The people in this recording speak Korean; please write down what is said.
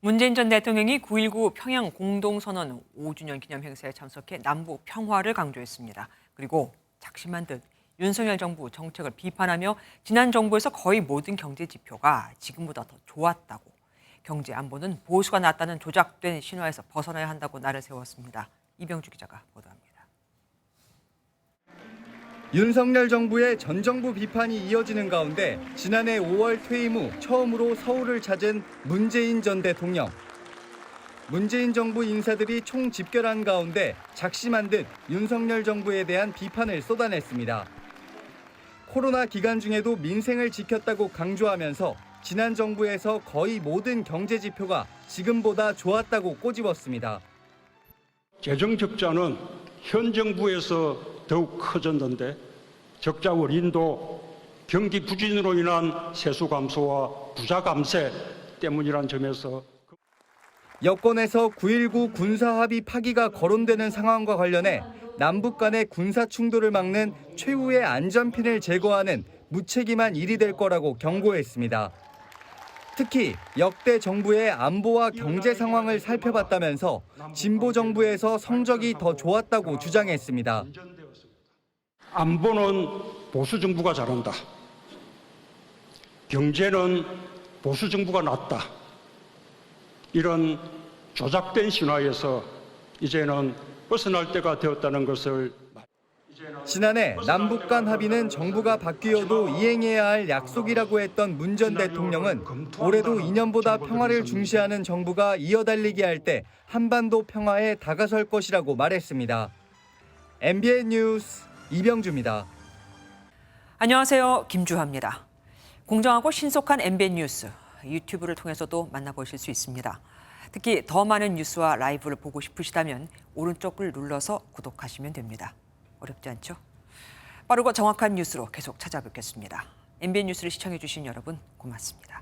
문재인 전 대통령이 9.19 평양 공동선언 5주년 기념 행사에 참석해 남북 평화를 강조했습니다. 그리고 작심한 듯 윤석열 정부 정책을 비판하며 지난 정부에서 거의 모든 경제 지표가 지금보다 더 좋았다고, 경제 안보는 보수가 낫다는 조작된 신화에서 벗어나야 한다고 날을 세웠습니다. 이병주 기자가 보도합니다. 윤석열 정부의 전 정부 비판이 이어지는 가운데 지난해 5월 퇴임 후 처음으로 서울을 찾은 문재인 전 대통령. 문재인 정부 인사들이 총집결한 가운데 작심한 듯 윤석열 정부에 대한 비판을 쏟아냈습니다. 코로나 기간 중에도 민생을 지켰다고 강조하면서 지난 정부에서 거의 모든 경제 지표가 지금보다 좋았다고 꼬집었습니다. 재정 적자는 현 정부에서 더욱 커졌는데 적자 원인도 경기 부진으로 인한 세수 감소와 부자 감세 때문이란 점에서 여권에서 9.19 군사합의 파기가 거론되는 상황과 관련해 남북 간의 군사 충돌을 막는 최후의 안전핀을 제거하는 무책임한 일이 될 거라고 경고했습니다. 특히 역대 정부의 안보와 경제 상황을 살펴봤다면서 진보 정부에서 성적이 더 좋았다고 주장했습니다. 안보는 보수 정부가 잘한다. 경제는 보수 정부가 낫다. 이런 조작된 신화에서 이제는 벗어날 때가 되었다는 것을. 지난해 남북 간 합의는 정부가 바뀌어도 이행해야 할 약속이라고 했던 문 전 대통령은 올해도 2년보다 평화를 중시하는 정부가 이어달리게 할 때 한반도 평화에 다가설 것이라고 말했습니다. MBN 뉴스 이병주입니다. 안녕하세요. 김주하입니다. 공정하고 신속한 MBN 뉴스, 유튜브를 통해서도 만나보실 수 있습니다. 특히 더 많은 뉴스와 라이브를 보고 싶으시다면 오른쪽을 눌러서 구독하시면 됩니다. 어렵지 않죠? 빠르고 정확한 뉴스로 계속 찾아뵙겠습니다. MBN 뉴스를 시청해주신 여러분 고맙습니다.